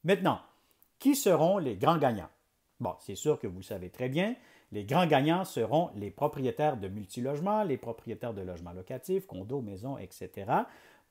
Maintenant, qui seront les grands gagnants? Bon, c'est sûr que vous le savez très bien, les grands gagnants seront les propriétaires de multilogements, les propriétaires de logements locatifs, condos, maisons, etc.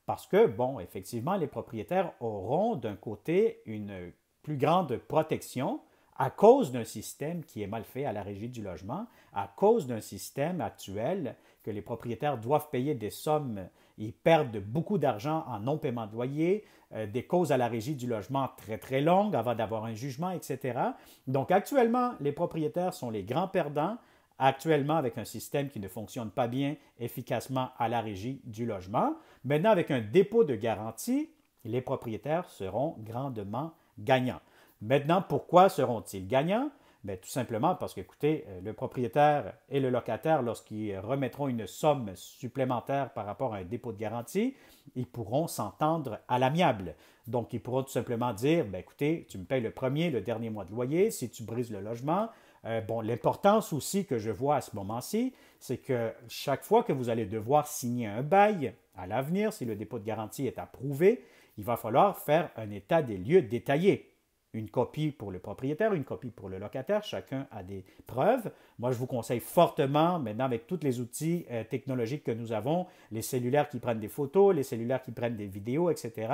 Parce que, bon, effectivement, les propriétaires auront d'un côté une plus grande protection à cause d'un système qui est mal fait à la régie du logement, à cause d'un système actuel que les propriétaires doivent payer des sommes, ils perdent beaucoup d'argent en non-paiement de loyer, des causes à la régie du logement très très longues avant d'avoir un jugement, etc. Donc actuellement, les propriétaires sont les grands perdants, actuellement avec un système qui ne fonctionne pas bien efficacement à la régie du logement. Maintenant, avec un dépôt de garantie, les propriétaires seront grandement gagnants. Maintenant, pourquoi seront-ils gagnants? Bien, tout simplement parce que, écoutez, le propriétaire et le locataire, lorsqu'ils remettront une somme supplémentaire par rapport à un dépôt de garantie, ils pourront s'entendre à l'amiable. Donc, ils pourront tout simplement dire, bien, écoutez, tu me payes le premier, le dernier mois de loyer, si tu brises le logement. Bon, l'importance aussi que je vois à ce moment-ci, c'est que chaque fois que vous allez devoir signer un bail à l'avenir, si le dépôt de garantie est approuvé, il va falloir faire un état des lieux détaillé. Une copie pour le propriétaire, une copie pour le locataire, chacun a des preuves. Moi, je vous conseille fortement, maintenant avec tous les outils technologiques que nous avons, les cellulaires qui prennent des photos, les cellulaires qui prennent des vidéos, etc.,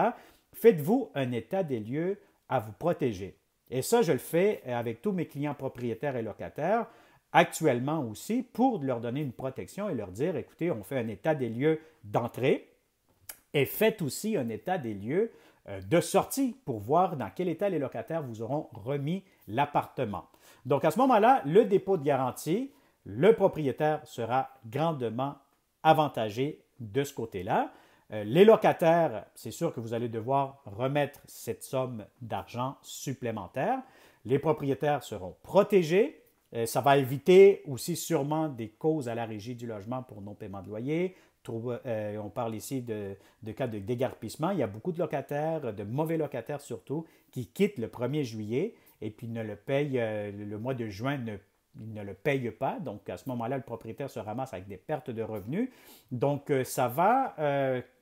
faites-vous un état des lieux à vous protéger. Et ça, je le fais avec tous mes clients propriétaires et locataires, actuellement aussi, pour leur donner une protection et leur dire, écoutez, on fait un état des lieux d'entrée et faites aussi un état des lieux de sortie pour voir dans quel état les locataires vous auront remis l'appartement. Donc à ce moment-là, le dépôt de garantie, le propriétaire sera grandement avantagé de ce côté-là. Les locataires, c'est sûr que vous allez devoir remettre cette somme d'argent supplémentaire. Les propriétaires seront protégés. Ça va éviter aussi sûrement des causes à la régie du logement pour non-paiement de loyer. On parle ici de cas de déguerpissement. Il y a beaucoup de locataires, de mauvais locataires surtout, qui quittent le 1er juillet et puis ne le payent le mois de juin, ne le payent pas. Donc, à ce moment-là, le propriétaire se ramasse avec des pertes de revenus. Donc, ça va,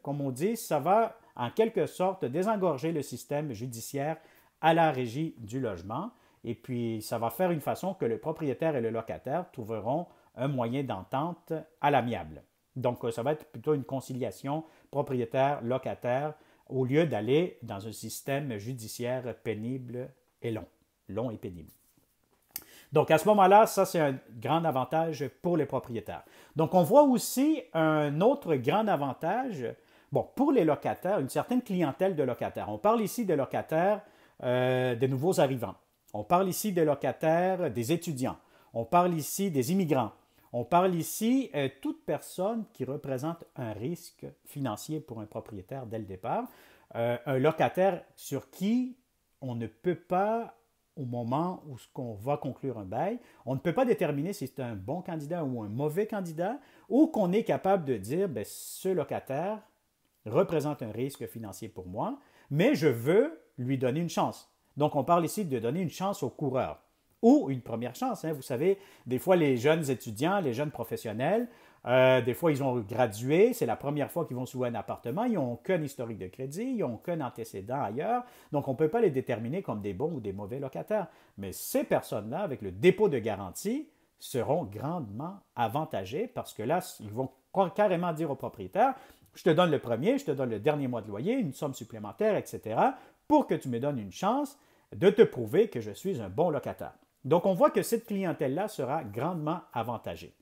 comme on dit, ça va en quelque sorte désengorger le système judiciaire à la régie du logement. Et puis, ça va faire une façon que le propriétaire et le locataire trouveront un moyen d'entente à l'amiable. Donc, ça va être plutôt une conciliation propriétaire-locataire au lieu d'aller dans un système judiciaire pénible et long et pénible. Donc, à ce moment-là, ça, c'est un grand avantage pour les propriétaires. Donc, on voit aussi un autre grand avantage, bon, pour les locataires, une certaine clientèle de locataires. On parle ici des locataires des nouveaux arrivants. On parle ici des locataires des étudiants. On parle ici des immigrants. On parle ici de toute personne qui représente un risque financier pour un propriétaire dès le départ. Un locataire sur qui on ne peut pas, au moment où on va conclure un bail, on ne peut pas déterminer si c'est un bon candidat ou un mauvais candidat, ou qu'on est capable de dire, bien, ce locataire représente un risque financier pour moi, mais je veux lui donner une chance. Donc, on parle ici de donner une chance au coureur. Ou une première chance. Hein. Vous savez, des fois, les jeunes étudiants, les jeunes professionnels, des fois, ils ont gradué, c'est la première fois qu'ils vont louer un appartement, ils n'ont aucun historique de crédit, ils n'ont aucun antécédent ailleurs, donc on ne peut pas les déterminer comme des bons ou des mauvais locataires. Mais ces personnes-là, avec le dépôt de garantie, seront grandement avantagées parce que là, ils vont carrément dire au propriétaire, je te donne le premier, je te donne le dernier mois de loyer, une somme supplémentaire, etc., pour que tu me donnes une chance de te prouver que je suis un bon locataire. Donc, on voit que cette clientèle-là sera grandement avantagée.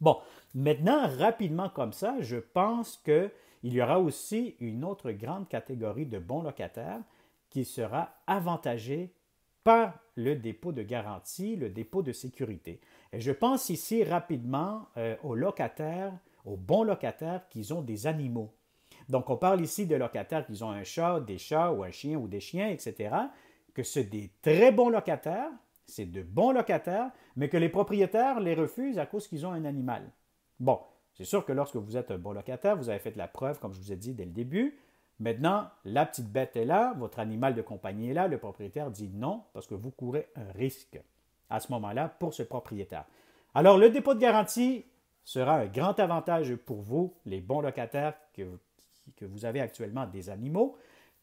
Bon, maintenant, rapidement comme ça, je pense qu'il y aura aussi une autre grande catégorie de bons locataires qui sera avantagée par le dépôt de garantie, le dépôt de sécurité. Et je pense ici rapidement aux locataires, aux bons locataires qui ont des animaux. Donc, on parle ici de locataires qui ont un chat, des chats ou un chien ou des chiens, etc., que c'est des très bons locataires, c'est de bons locataires, mais que les propriétaires les refusent à cause qu'ils ont un animal. Bon, c'est sûr que lorsque vous êtes un bon locataire, vous avez fait la preuve, comme je vous ai dit dès le début. Maintenant, la petite bête est là, votre animal de compagnie est là, le propriétaire dit non parce que vous courez un risque à ce moment-là pour ce propriétaire. Alors, le dépôt de garantie sera un grand avantage pour vous, les bons locataires que vous avez actuellement des animaux,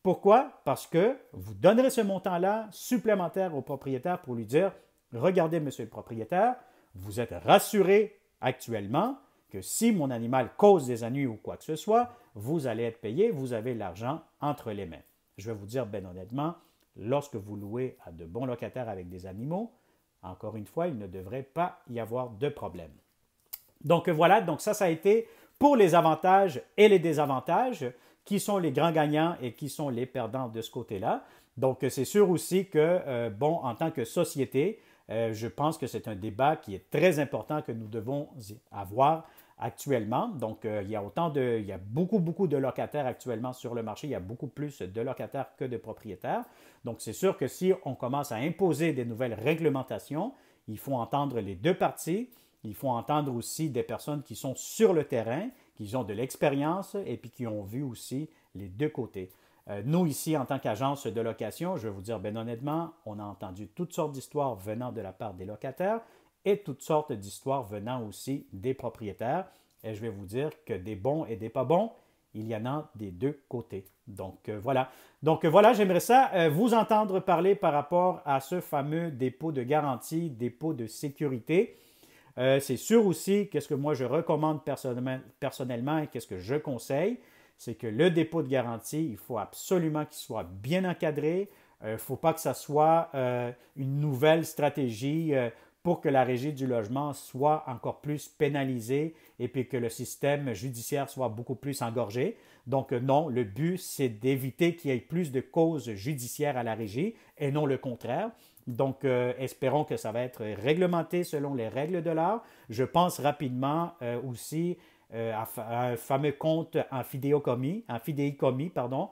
Pourquoi? Parce que vous donnerez ce montant-là supplémentaire au propriétaire pour lui dire, regardez, monsieur le propriétaire, vous êtes rassuré actuellement que si mon animal cause des ennuis ou quoi que ce soit, vous allez être payé, vous avez l'argent entre les mains. Je vais vous dire bien honnêtement, lorsque vous louez à de bons locataires avec des animaux, encore une fois, il ne devrait pas y avoir de problème. Donc voilà, donc ça a été pour les avantages et les désavantages, qui sont les grands gagnants et qui sont les perdants de ce côté-là. Donc c'est sûr aussi que, bon, en tant que société, je pense que c'est un débat qui est très important que nous devons avoir actuellement. Donc, il y a beaucoup de locataires actuellement sur le marché. Il y a beaucoup plus de locataires que de propriétaires. Donc, c'est sûr que si on commence à imposer des nouvelles réglementations, il faut entendre les deux parties. Il faut entendre aussi des personnes qui sont sur le terrain, qui ont de l'expérience et puis qui ont vu aussi les deux côtés. Nous, ici, en tant qu'agence de location, je vais vous dire bien honnêtement, on a entendu toutes sortes d'histoires venant de la part des locataires et toutes sortes d'histoires venant aussi des propriétaires. Et je vais vous dire que des bons et des pas bons, il y en a des deux côtés. Donc voilà. Donc voilà, j'aimerais ça vous entendre parler par rapport à ce fameux dépôt de garantie, dépôt de sécurité. C'est sûr aussi, qu'est-ce que moi je recommande personnellement et qu'est-ce que je conseille, c'est que le dépôt de garantie, il faut absolument qu'il soit bien encadré. Il ne faut pas que ça soit une nouvelle stratégie pour que la régie du logement soit encore plus pénalisée et puis que le système judiciaire soit beaucoup plus engorgé. Donc non, le but, c'est d'éviter qu'il y ait plus de causes judiciaires à la régie et non le contraire. Donc, espérons que ça va être réglementé selon les règles de l'art. Je pense rapidement aussi à un fameux compte en fidéicommis, pardon.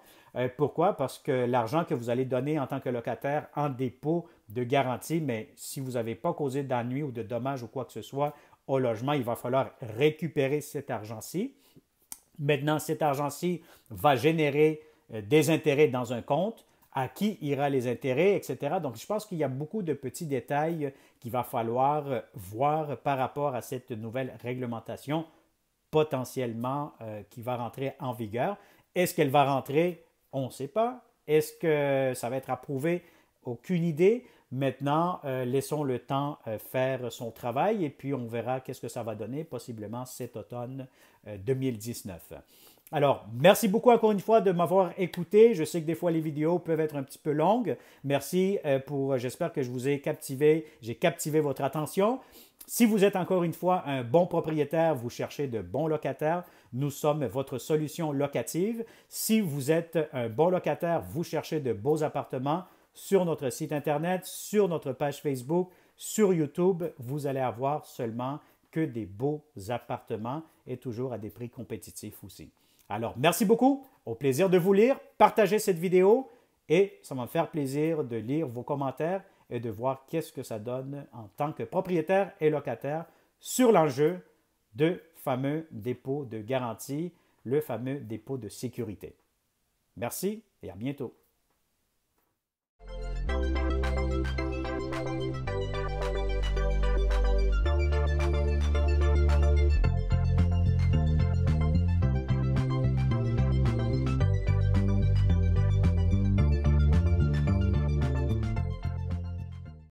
Pourquoi? Parce que l'argent que vous allez donner en tant que locataire en dépôt de garantie, mais si vous n'avez pas causé d'ennui ou de dommages ou quoi que ce soit au logement, il va falloir récupérer cet argent-ci. Maintenant, cet argent-ci va générer des intérêts dans un compte. À qui ira les intérêts, etc. Donc, je pense qu'il y a beaucoup de petits détails qu'il va falloir voir par rapport à cette nouvelle réglementation potentiellement qui va rentrer en vigueur. Est-ce qu'elle va rentrer? On ne sait pas. Est-ce que ça va être approuvé? Aucune idée. Maintenant, laissons le temps faire son travail et puis on verra qu'est-ce que ça va donner possiblement cet automne 2019. Alors, merci beaucoup encore une fois de m'avoir écouté. Je sais que des fois les vidéos peuvent être un petit peu longues. Merci j'espère que je vous ai captivé, j'ai captivé votre attention. Si vous êtes encore une fois un bon propriétaire, vous cherchez de bons locataires, nous sommes votre solution locative. Si vous êtes un bon locataire, vous cherchez de beaux appartements sur notre site Internet, sur notre page Facebook, sur YouTube, vous allez avoir seulement que des beaux appartements et toujours à des prix compétitifs aussi. Alors, merci beaucoup. Au plaisir de vous lire. Partagez cette vidéo et ça va me faire plaisir de lire vos commentaires et de voir qu'est-ce que ça donne en tant que propriétaire et locataire sur l'enjeu de fameux dépôt de garantie, le fameux dépôt de sécurité. Merci et à bientôt.